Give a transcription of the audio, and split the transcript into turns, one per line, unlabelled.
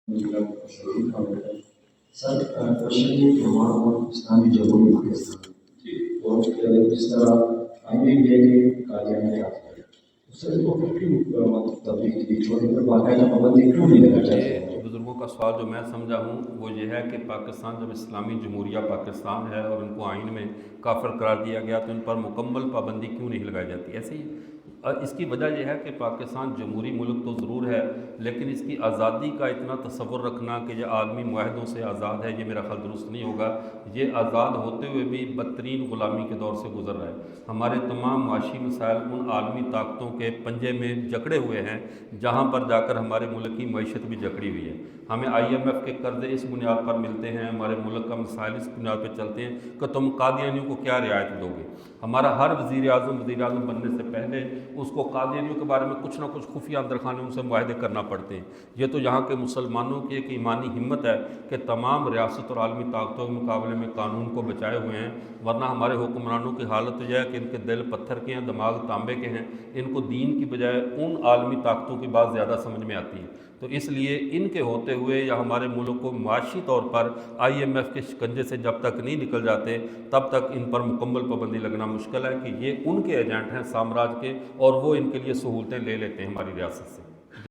سر question یہ کہ ہمارا ملک اسلامی جمہوری پاکستان اور جس طرح آئین انڈیا کے قادیانی راج ہے سر اس کو کیوں تبلیغ کی چھوڑنے پر باقاعدہ پابندی کیوں نہیں لگا جاتی ہے؟
بزرگوں کا سوال جو میں سمجھا ہوں وہ یہ ہے کہ پاکستان جب اسلامی جمہوریہ پاکستان ہے اور ان کو آئین میں کافر قرار دیا گیا تو ان پر مکمل پابندی کیوں نہیں لگائی جاتی؟ ایسے ہی اس کی وجہ یہ ہے کہ پاکستان جمہوری ملک تو ضرور ہے لیکن اس کی آزادی کا اتنا تصور رکھنا کہ یہ عالمی معاہدوں سے آزاد ہے یہ میرا خیال درست نہیں ہوگا۔ یہ آزاد ہوتے ہوئے بھی بدترین غلامی کے دور سے گزر رہا ہے۔ ہمارے تمام معاشی مسائل ان عالمی طاقتوں کے پنجے میں جکڑے ہوئے ہیں جہاں پر جا کر ہمارے ملک کی معیشت بھی جکڑی ہوئی ہے۔ ہمیں IMF کے قرضے اس بنیاد پر ملتے ہیں، ہمارے ملک کا مسائل اس بنیاد پہ چلتے ہیں کہ تم قادیانیوں کو کیا رعایت دو گے۔ ہمارا ہر وزیر اعظم بننے سے پہلے اس کو قادیانیوں کے بارے میں کچھ نہ کچھ خفیہ اندرخانے ان سے معاہدے کرنا پڑتے ہیں۔ یہ تو یہاں کے مسلمانوں کی ایک ایمانی ہمت ہے کہ تمام ریاست اور عالمی طاقتوں کے مقابلے میں قانون کو بچائے ہوئے ہیں، ورنہ ہمارے حکمرانوں کی حالت یہ ہے کہ ان کے دل پتھر کے ہیں، دماغ تانبے کے ہیں، ان کو دین کی بجائے ان عالمی طاقتوں کی بات زیادہ سمجھ میں آتی ہے۔ تو اس لیے ان کے ہوتے ہوئے یا ہمارے ملک کو معاشی طور پر IMF کے شکنجے سے جب تک نہیں نکل جاتے تب تک ان پر مکمل پابندی لگنا مشکل ہے کہ یہ ان کے ایجنٹ ہیں سامراج کے اور وہ ان کے لیے سہولتیں لے لیتے ہیں ہماری ریاست سے۔